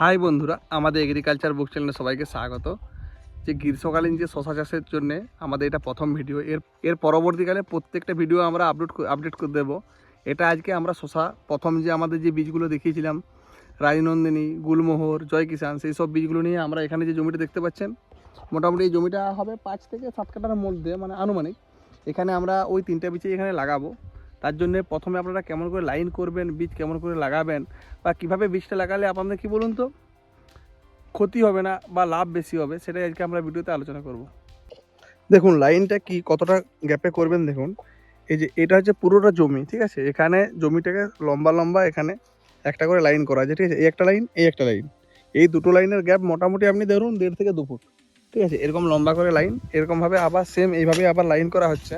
High বন্ধুরা, আমাদের agriculture বুক চ্যানেলে সবাইকে স্বাগত। যে গ্রীষ্মকালীন যে শশা চাষের জন্য আমাদের এটা প্রথম ভিডিও। এর পরবর্তীকালে প্রত্যেকটা ভিডিও আমরা আপডেট করে দেবো। এটা আজকে আমরা শশা প্রথম যে আমাদের যে বীজগুলো দেখিয়েছিলাম, রাজনন্দিনী, গুলমোহর, জয় কিষান, সেই সব বীজগুলো নিয়ে আমরা এখানে যে জমিটা দেখতে পাচ্ছেন, মোটামুটি এই জমিটা হবে 5 থেকে 7 কাঠার মধ্যে, মানে আনুমানিক। এখানে আমরা ওই 3টা বীজই এখানে লাগাবো। তার জন্য প্রথমে আপনারা কেমন করে লাইন করবেন, বীজ কেমন করে লাগাবেন, বা কীভাবে বীজটা লাগালে আপনাদের কী বলুন তো ক্ষতি হবে না বা লাভ বেশি হবে, সেটাই আজকে আমরা ভিডিওতে আলোচনা করব। দেখুন লাইনটা কি কতটা গ্যাপে করবেন। দেখুন এই যে এটা হচ্ছে পুরোটা জমি, ঠিক আছে। এখানে জমিটাকে লম্বা লম্বা এখানে একটা করে লাইন করা আছে, ঠিক আছে। এই একটা লাইন, এই একটা লাইন, এই দুটো লাইনের গ্যাপ মোটামুটি আপনি ধরুন 1.5 থেকে 2 ফুট, ঠিক আছে। এরকম লম্বা করে লাইন, এরকমভাবে আবার সেম এইভাবে আবার লাইন করা হচ্ছে।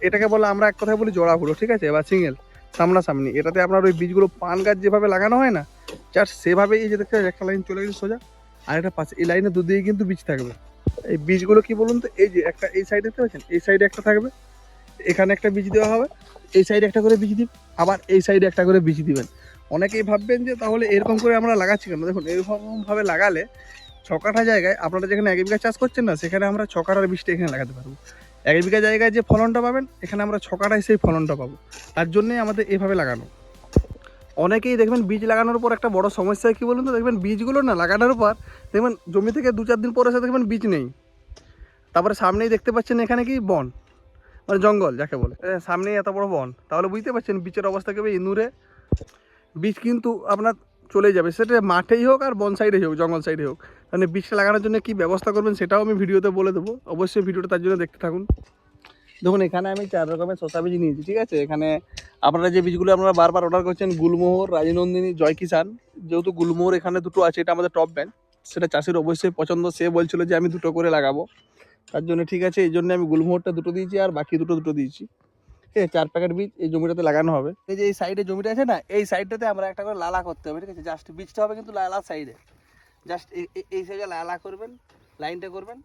এটাকে বলে আমরা এক কথায় বলি জোড়া ফুলো, ঠিক আছে, বা সিঙ্গেল সামনাসামনি। এটাতে আপনার ওই বীজগুলো পান গাছ যেভাবে লাগানো হয় না, জাস্ট সেভাবে এই যে দেখতে একটা লাইন চলে গেছে সোজা, আর একটা পাশে এই লাইনের দুদিকে কিন্তু বীজ থাকবে। এই বীজগুলো কি বলুন তো, এই যে একটা এই সাইডে দেখতে পাচ্ছেন, এই সাইডে একটা থাকবে, এখানে একটা বীজ দেওয়া হবে, এই সাইডে একটা করে বীজ দিন, আবার এই সাইডে একটা করে বীজ দিবেন। অনেকেই ভাববেন যে তাহলে এরকম করে আমরা লাগাচ্ছি কেন। দেখুন এরকমভাবে লাগালে 6 কাঠা জায়গায় আপনারা যেখানে 1 বিঘা চাষ করছেন না, সেখানে আমরা 6 কাঠার বীজটা এখানে লাগাতে পারবো। 1 বিঘা জায়গায় যে ফলনটা পাবেন, এখানে আমরা 6 কাঠায় সেই ফলনটা পাবো। তার জন্যই আমাদের এভাবে লাগানো। অনেকেই দেখবেন বীজ লাগানোর পর একটা বড় সমস্যা কী বলুন তো, দেখবেন বীজগুলো না লাগানোর পর দেখবেন জমি থেকে 2-4 দিন পরে এসে দেখবেন বীজ নেই। তারপরে সামনেই দেখতে পাচ্ছেন এখানে কি বন, মানে জঙ্গল যাকে বলে, সামনেই এত বড় বন, তাহলে বুঝতে পারছেন বীজের অবস্থা কেবে ইঁদুরে বীজ কিন্তু আপনার চলে যাবে, সেটা মাঠেই হোক আর বন সাইডে হোক, জঙ্গল সাইডে হোক। মানে বীজটা লাগানোর জন্য কী ব্যবস্থা করবেন সেটাও আমি ভিডিওতে বলে দেবো, অবশ্যই ভিডিওটা তার জন্য দেখতে থাকুন। দেখুন এখানে আমি 4 রকমের শশা বীজ নিয়েছি, ঠিক আছে। এখানে আপনারা যে বীজগুলো আপনারা বারবার অর্ডার করছেন, গুলমোহর, রাজনন্দিনী, জয় কিষান। যেহেতু গুলমোহর এখানে দুটো আছে, এটা আমাদের টপ ব্র্যান্ড, সেটা চাষির অবশ্যই পছন্দ। সে বলছিল যে আমি 2টো করে লাগাবো, তার জন্য ঠিক আছে, এই জন্য আমি গুলমোহরটা 2টো দিয়েছি আর বাকি দুটো দিয়েছি, ঠিক আছে। 4 প্যাকেট বীজ এই জমিটাতে লাগানো হবে। এই যে এই সাইডে জমিটা আছে না, এই সাইডটাতে আমরা একটা করে লালা করতে হবে, ঠিক আছে। জাস্ট বীজটা হবে কিন্তু লালা সাইডে, জাস্ট এই সাইডে লালা করবেন, লাইনটা করবেন।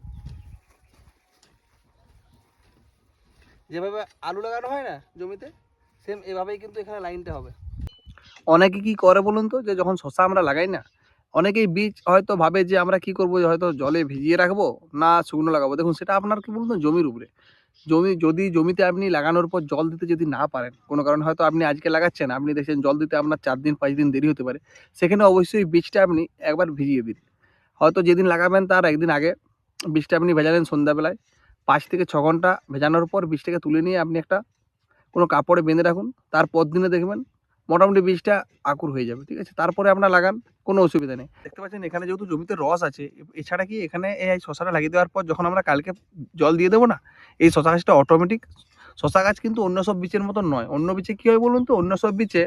যেভাবে আলু লাগানো হয় না জমিতে, সেম এভাবেই কিন্তু এখানে লাইনটা হবে। অনেকে কি করে বলুন তো, যে যখন শশা আমরা লাগাই না, অনেকেই বীজ হয়তো ভাবে যে আমরা কি করব, হয়তো জলে ভিজিয়ে রাখবো না শুকনো লাগাবো। দেখুন সেটা আপনার কি বলুন তো জমির উপরে। জমিতে আপনি লাগানোর পর জল দিতে যদি না পারেন, কোনো কারণে হয়তো আপনি আজকে লাগাচ্ছেন, আপনি দেখছেন জল দিতে আপনার 4 দিন 5 দিন দেরি হতে পারে, সেখানে অবশ্যই বীজটা আপনি একবার ভিজিয়ে দিন। হয়তো যেদিন লাগাবেন তার একদিন আগে বীজটা আপনি ভেজালেন সন্ধ্যাবেলায়, 5 থেকে 6 ঘন্টা ভেজানোর পর বীজটাকে তুলে নিয়ে আপনি একটা কোনো কাপড়ে বেঁধে রাখুন। তারপর দিনে দেখবেন মোটামুটি বীজটা আকুর হয়ে যাবে, ঠিক আছে। তারপরে আপনার লাগান, কোনো অসুবিধা নেই। দেখতে পাচ্ছেন এখানে যেহেতু জমিতে রস আছে, এছাড়া কি এখানে এই শশাটা লাগিয়ে দেওয়ার পর যখন আমরা কালকে জল দিয়ে দেবো না, এই শশা গাছটা অটোমেটিক, শশা গাছ কিন্তু অন্য সব বীজের মতন নয়। অন্য বীজে কী হয় বলুন তো, অন্য সব বীজে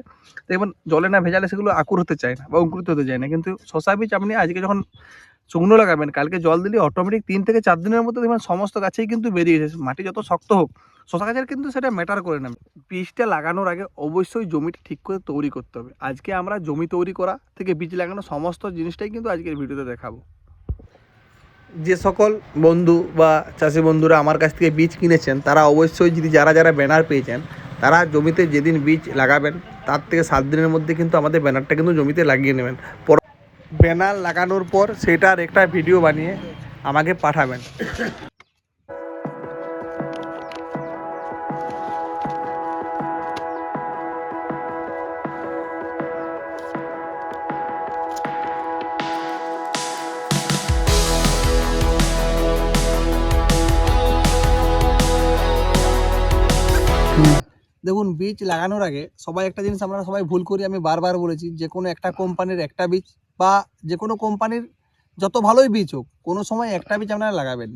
দেখবেন জলে না ভেজালে সেগুলো আকুর হতে চায় না বা অঙ্কুরিত হতে চায় না, কিন্তু শশা বীজ আপনি আজকে যখন শুকনো লাগাবেন, কালকে জল দিলে অটোমেটিক 3 থেকে 4 দিনের মধ্যে দেখবেন সমস্ত গাছেই কিন্তু বেরিয়ে এসেছে। মাটি যত শক্ত হোক, শশা গাছের কিন্তু সেটা ম্যাটার করে না। বীজটা লাগানোর আগে অবশ্যই জমিটা ঠিক করে তৈরি করতে হবে। আজকে আমরা জমি তৈরি করা থেকে বীজ লাগানো সমস্ত জিনিসটাই কিন্তু আজকের ভিডিওতে দেখাবো। যে সকল বন্ধু বা চাষি বন্ধুরা আমার কাছ থেকে বীজ কিনেছেন, তারা অবশ্যই যদি যারা ব্যানার পেয়েছেন, তারা জমিতে যেদিন বীজ লাগাবেন তার থেকে 7 দিনের মধ্যে কিন্তু আমাদের ব্যানারটা কিন্তু জমিতে লাগিয়ে নেবেন। ব্যানার লাগানোর পর সেটার একটা ভিডিও বানিয়ে আমাকে পাঠাবেন। দেখুন বীজ লাগানোর আগে সবাই একটা জিনিস আমরা সবাই ভুল করি, আমি বারবার বলেছি, যে কোনো একটা কোম্পানির একটা বীজ বা যে কোনো কোম্পানির যত ভালোই বীজ হোক, কোনো সময় একটা বীজ আপনারা লাগাবেন।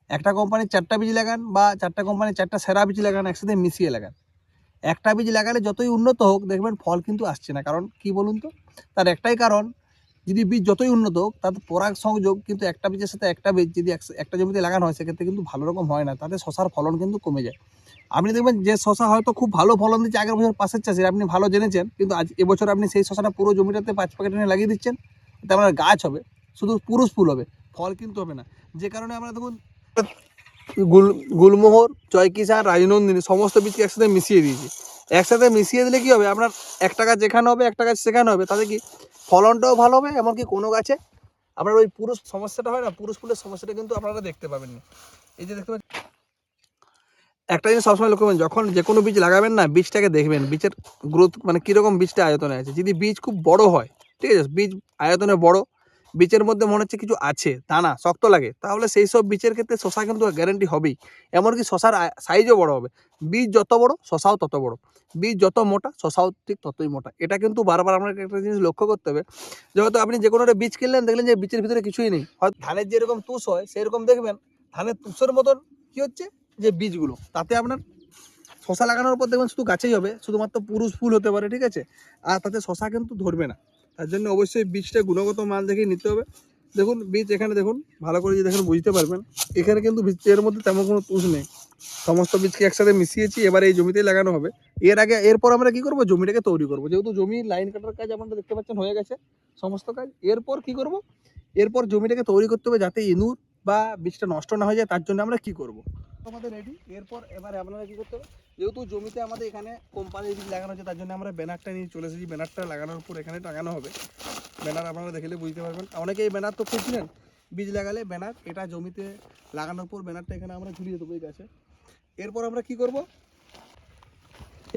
একটা কোম্পানির 4টা বীজ লাগান বা 4টা কোম্পানির 4টা সেরা বীজ লাগান, একসাথে মিশিয়ে লাগান। একটা বীজ লাগালে যতই উন্নত হোক দেখবেন ফল কিন্তু আসছে না। কারণ কি বলুন তো, তার একটাই কারণ, যদি বীজ যতই উন্নত হোক, তাতে পরাগ সংযোগ কিন্তু একটা বীজের সাথে একটা বীজ যদি একটা জমিতে লাগানো হয়, সেক্ষেত্রে কিন্তু ভালো রকম হয় না, তাতে শশার ফলন কিন্তু কমে যায়। আপনি দেখবেন যে শশা হয়তো খুব ভালো ফলন দিচ্ছে আগের বছর পাশের চাষির, আপনি ভালো জেনেছেন, কিন্তু আজ এবছর আপনি সেই শশাটা পুরো জমিটাতে 5 প্যাকেট এনে লাগিয়ে দিচ্ছেন, তাতে আপনার গাছ হবে, শুধু পুরুষ ফুল হবে, ফল কিন্তু হবে না। যে কারণে আমরা দেখুন গুলমোহর, জয় কিষান, রাজনন্দিনী সমস্ত বীজকে একসাথে মিশিয়ে দিয়েছি। একসাথে মিশিয়ে দিলে কি হবে, আপনার একটা গাছ যেখানে হবে একটা গাছ সেখানে হবে, তাতে কি ফলনটাও ভালো হবে, এমনকি কোনো গাছে আপনার ওই পুরুষ সমস্যাটা হয় না, পুরুষ ফুলের সমস্যাটা কিন্তু আপনারা দেখতে পাবেন না। এই যে দেখতে পাচ্ছেন, একটা জিনিস সবসময় লক্ষ্য করবেন, যখন যে কোনো বীজ লাগাবেন না, বীজটাকে দেখবেন বীজের গ্রোথ মানে কীরকম বীজটা আয়তনে আছে। যদি বীজ খুব বড় হয়, ঠিক আছে, বীজ আয়তনে বড়, বীজের মধ্যে মনে হচ্ছে কিছু আছে, দানা শক্ত লাগে, তাহলে সেই সব বীজের ক্ষেত্রে শশা কিন্তু গ্যারেন্টি হবেই। এমনকি শশার সাইজও বড় হবে। বীজ যত বড় শশাও তত বড়, বীজ যত মোটা শশাও ঠিক ততই মোটা। এটা কিন্তু বারবার আপনাকে একটা জিনিস লক্ষ্য করতে হবে, যে হয়তো আপনি যে কোনো একটা বীজ কিনলেন, দেখলেন যে বীজের ভিতরে কিছুই নেই। হয়তো ধানের যেরকম তুষ হয় সেরকম দেখবেন ধানের তুষের মতন কী হচ্ছে যে বীজগুলো, তাতে আপনার শশা লাগানোর পর দেখবেন শুধু গাছেই হবে, শুধুমাত্র পুরুষ ফুল হতে পারে, ঠিক আছে, আর তাতে শশা কিন্তু ধরবে না। তার জন্য অবশ্যই বীজটা গুণগত মান দেখে নিতে হবে। দেখুন বীজ এখানে দেখুন, ভালো করে যদি দেখেন বুঝতে পারবেন, এখানে কিন্তু বীজের মধ্যে তেমন কোনো তুষ নেই। সমস্ত বীজকে একসাথে মিশিয়েছি, এবার এই জমিতেই লাগানো হবে। এরপর আমরা কি করব, জমিটাকে তৈরি করব। যেহেতু জমি লাইন কাটার কাজ আপনারা দেখতে পাচ্ছেন হয়ে গেছে সমস্ত কাজ। এরপর কি করব, এরপর জমিটাকে তৈরি করতে হবে যাতে ইঁদুর বা বীজটা নষ্ট না হয়ে যায়। তার জন্য আমরা কি করব, আমাদের রেডি। এরপর এবারে আপনারা কি করতে হবে, যেহেতু জমিতে আমাদের এখানে কোম্পানির বীজ লাগানো হচ্ছে, তার জন্য আমরা ব্যানারটা নিয়ে চলে এসেছি। ব্যানারটা লাগানোর পর এখানে টাঙানো হবে। ব্যানার আপনারা দেখলে বুঝতে পারবেন, অনেকে এই ব্যানার তো খুঁজছিলেন, বীজ লাগালে ব্যানার, এটা জমিতে লাগানোর পর ব্যানারটা এখানে আমরা ঝুলিয়ে দেবো এই গাছে। এরপর আমরা কি করব,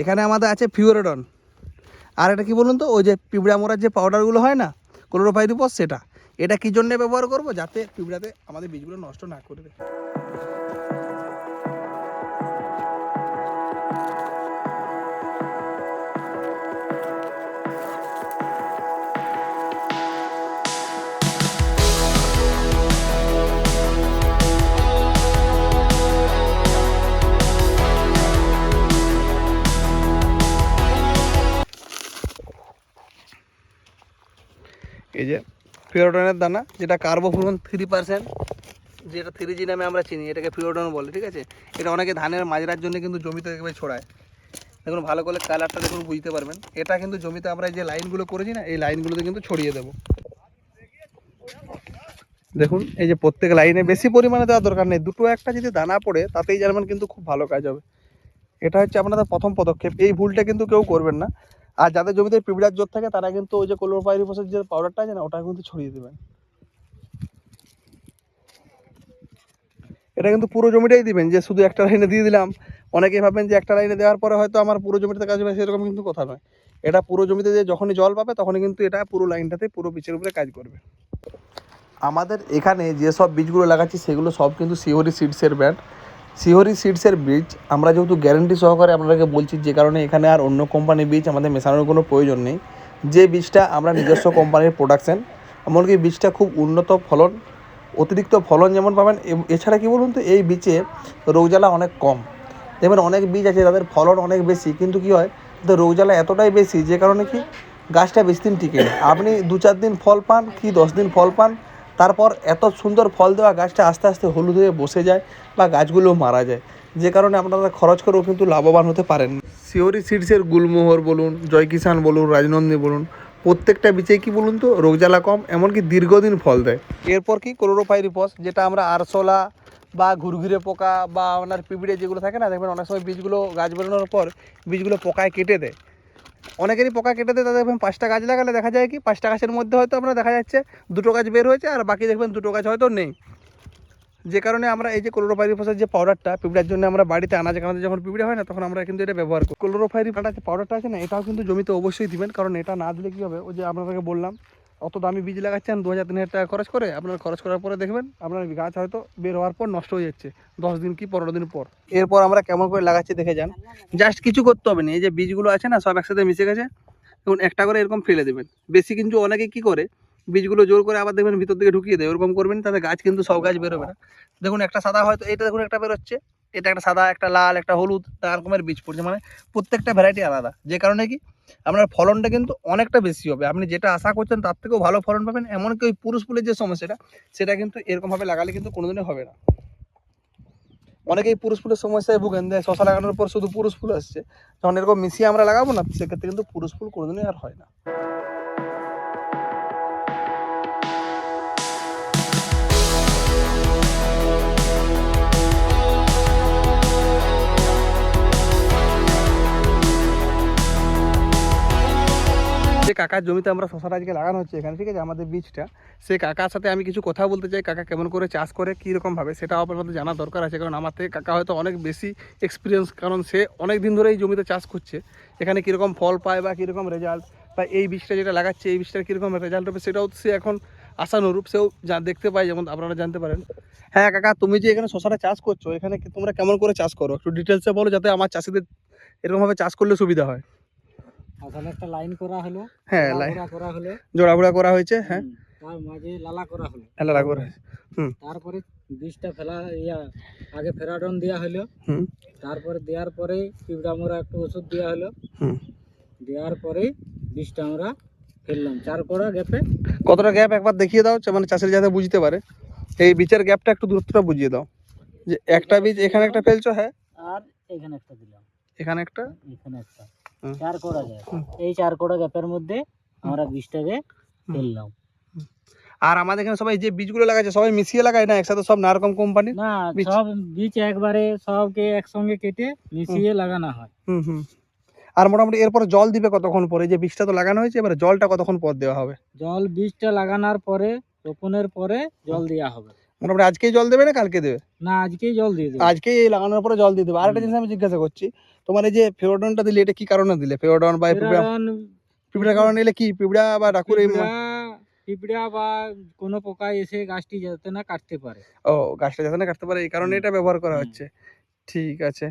এখানে আমাদের আছে ফিউরোডন, আর এটা কি বলুন তো, ওই যে পিঁপড়া মরার যে পাউডারগুলো হয় না, ক্লোরোপাইরিফস, সেটা। এটা কী জন্য ব্যবহার করব, যাতে পিঁপড়াতে আমাদের বীজগুলো নষ্ট না করে দেয়। এই যে ফিওরডনের দানা, যেটা কার্বোফুরন 3%, যেটা 3G নামে আমরা চিনি, এটাকে ফিওরডন বলে, ঠিক আছে। এটা অনেকে ধানের মাজরার জন্য কিন্তু জমিতে দেখবে ছড়ায়। দেখুন ভালো করে কালারটা দেখুন বুঝতে পারবেন, এটা কিন্তু জমিতে আমরা এই যে লাইনগুলো করেছি না, এই লাইনগুলোতে কিন্তু ছড়িয়ে দেবো। দেখুন এই যে প্রত্যেক লাইনে বেশি পরিমাণে দেওয়ার দরকার নেই, দুটো একটা যদি দানা পড়ে তাতেই জানবেন কিন্তু খুব ভালো কাজ হবে। এটা হচ্ছে আপনাদের প্রথম পদক্ষেপ, এই ভুলটা কিন্তু কেউ করবেন না। আর যাদের জমিতে পিঁপড়ার জোর থাকে তারা কিন্তু ওই যে ক্লোরোপাইরিফসের যে পাউডারটা আছে না, ওটা কিন্তু ছড়িয়ে দেবেন। এটা কিন্তু পুরো জমিটাই দিবেন, যে শুধু একটা লাইনে দিয়ে দিলাম। অনেকেই ভাবেন যে একটা লাইনে দেওয়ার পরে হয়তো আমার পুরো জমিতে কাজ হবে, সেরকম কিন্তু কথা নয়। এটা পুরো জমিতে যে যখনই জল পাবে তখনই কিন্তু এটা পুরো লাইনটাতে পুরো বীজের উপরে কাজ করবে। আমাদের এখানে যেসব বীজগুলো লাগাচ্ছি সেগুলো সব কিন্তু শিহরি সিডসের ব্র্যান্ড। শিহরি সিডসের বীজ আমরা যেহেতু গ্যারেন্টি সহকারে আপনাদেরকে বলছি, যে কারণে এখানে আর অন্য কোম্পানির বীজ আমাদের মেশানোর কোনো প্রয়োজন নেই। যে বীজটা আমরা নিজস্ব কোম্পানির প্রোডাকশান, এমনকি বীজটা খুব উন্নত ফলন, অতিরিক্ত ফলন যেমন পাবেন, এছাড়া কি বলুন তো, এই বীজে রোগজ্বালা অনেক কম। দেখবেন অনেক বীজ আছে তাদের ফলন অনেক বেশি, কিন্তু কী হয়, তাদের রোগজ্বালা এতটাই বেশি যে কারণে কি গাছটা বেশি দিন টিকে না। আপনি 2-4 দিন ফল পান কি 10 দিন ফল পান, তারপর এত সুন্দর ফল দেওয়া গাছটা আস্তে আস্তে হলুদ হয়ে বসে যায় বা গাছগুলো মারা যায়, যে কারণে আপনারা খরচ করেও কিন্তু লাভবান হতে পারেন। শিহরি সিডসের গুলমোহর বলুন, জয় কিষান বলুন, রাজনন্দিনী বলুন, প্রত্যেকটা বীজে কি বলুন তো রোগজ্বালা কম, এমনকি দীর্ঘদিন ফল দেয়। এরপর কি ক্লোরোপাইরিফস, যেটা আমরা আরশোলা বা ঘুরঘুরে পোকা বা আপনার পিঁপড়ে যেগুলো থাকে না, দেখবেন অনেক সময় বীজগুলো গাছ বেরোনোর পর বীজগুলো পোকায় কেটে দেয়। অনেকেরই পোকা কেটে দেয়, তাদের দেখবেন 5টা গাছ লাগালে দেখা যায় কি 5টা গাছের মধ্যে হয়তো আপনার দেখা যাচ্ছে 2টো গাছ বের হয়েছে, আর বাকি দেখবেন 2টো গাছ হয়তো নেই। যে কারণে আমরা এই যে ক্লোরোপাইরিফসের যে পাউডারটা পিঁপড়ার জন্য আমরা বাড়িতে আনাজে কানাজে যখন পিঁপড়ে হয় না, তখন আমরা কিন্তু এটা ব্যবহার করি। ক্লোরোপাইরিফসের যে পাউডারটা আছে না, এটাও কিন্তু জমিতে অবশ্যই দিবেন, কারণ এটা না দিলে কী হবে, ওই যে আপনাকে বললাম অত দামি বীজ লাগাচ্ছেন 2000-3000 টাকা খরচ করে, আপনার খরচ করার পরে দেখবেন আপনার গাছ হয়তো বের হওয়ার পর নষ্ট হয়ে যাচ্ছে 10 দিন কি 15 দিন পর। এরপর আমরা কেমন করে লাগাচ্ছি দেখে যান, জাস্ট কিছু করতে হবে না। এই যে বীজগুলো আছে না, সব একসাথে মিশে গেছে, দেখুন একটা করে এরকম ফেলে দেবেন বেশি। কিন্তু অনেকে কি করে বীজগুলো জোর করে আবার দেখবেন ভিতর দিকে ঢুকিয়ে দেয়, ওরকম করবেন, তাতে গাছ কিন্তু সব গাছ বেরোবে না। দেখুন একটা সাদা হয়তো, এটা দেখুন একটা বেরোচ্ছে, এটা একটা সাদা, একটা লাল, একটা হলুদ, 4 রকমের বীজ পড়ছে, মানে প্রত্যেকটা ভ্যারাইটি আলাদা। যে কারণে কি আপনার ফলনটা কিন্তু অনেকটা বেশি হবে, আপনি যেটা আশা করছেন তার থেকেও ভালো ফলন পাবেন। এমনকি ওই পুরুষ ফুলের যে সমস্যাটা, সেটা কিন্তু এরকমভাবে লাগালে কিন্তু কোনোদিনই হবে না। অনেকেই পুরুষ ফুলের সমস্যায় ভুগেন, দেয় শশা লাগানোর পর শুধু পুরুষ ফুল আসছে, যখন এরকম মিশিয়ে আমরা লাগাবো না, সেক্ষেত্রে কিন্তু পুরুষ ফুল কোনোদিনই আর হয় না। যে কাকার জমিতে আমরা শশাটা আজকে লাগানো হচ্ছে এখানে, ঠিক আছে, আমাদের বীজটা, সেই কাকার সাথে আমি কিছু কথা বলতে চাই। কাকা কেমন করে চাষ করে, কীরকমভাবে, সেটাও আপনাদের জানা দরকার আছে। কারণ আমার থেকে কাকা হয়তো অনেক বেশি এক্সপিরিয়েন্স, কারণ সে অনেক দিন ধরে এই জমিতে চাষ করছে। এখানে কীরকম ফল পায় বা কীরকম রেজাল্ট, বা এই বীজটা যেটা লাগাচ্ছে এই বীজটার কীরকম রেজাল্ট হবে, সেটাও সে এখন আশানুরূপ সেও দেখতে পায়, যেমন আপনারা জানতে পারেন। হ্যাঁ কাকা, তুমি যে এখানে শশাটা চাষ করছো, এখানে তোমরা কেমন করে চাষ করো একটু ডিটেলসে বলো, যাতে আমার চাষিদের এরকমভাবে চাষ করলে সুবিধা হয়। আসলে একটা লাইন করা হলো, হ্যাঁ করা হলো, জোড়াগুড়া করা হয়েছে, হ্যাঁ তার মাঝে লালা করা হলো, লালা করা হয়েছে। তারপরে বীজটা ফেলা আগে ফেরাডন দেওয়া হলো, তারপরে দেওয়ার পরে পিঁপড়া মরা একটু ওষুধ দেওয়া হলো, দেওয়ার পরে বীজটা আমরা ফেললাম 4 কোড়া গ্যাপে। কতটা গ্যাপ একবার দেখিয়ে দাও, মানে চাষের যাতে বুঝতে পারে। এই বীজের গ্যাপটা একটু দূরত্বটা বুঝিয়ে দাও, যে একটা বীজ এখানে একটা ফেলছো, হ্যাঁ, আর এখানে একটা দিলাম, এখানে একটা, এখানে একটা, 4 কোড়া গ্যাপ। এই 4 কোড়া গ্যাপের মধ্যে আমরা বীজটাকে ফেললাম। আর আমাদের এখানে সবাই যে বীজগুলো লাগাচ্ছে সবাই মিশিয়ে লাগায় না একসাথে, সব নানা রকম কোম্পানি? না, সব বীজ একবারে সবকে একসঙ্গে কেটে মিশিয়ে লাগানো হয়। আর মোটামুটি এরপরে জল দিবে কতক্ষণ পরে? যে বীজটা তো লাগানো হয়েছে, এবারে জলটা কতক্ষণ পর দেওয়া হবে? জল বীজটা লাগানোর পরে, রোপণের পরে জল দেওয়া হবে। মোটামুটি আজকেই জল দেবে না কালকে দেবে? না, আজকেই জল দিয়ে দেবে। আজকেই এই লাগানোর পরে জল দিয়ে দেবে। আর একটা জিনিস আমি জিজ্ঞাসা করছি, তোমার এই যে ফেরোডনটা দিলে, এটা কি কারণে দিলে? ফেরোডন বা পিঁপড়ার কারণে নিলে কি? পিঁপড়া বা ডাকুর? পিঁপড়া বা কোনো পোকা এসে গাছটি যাতে না কাটতে পারে। ও, গাছটা যাতে না কাটতে পারে এই কারণে এটা ব্যবহার করা হচ্ছে। ঠিক আছে।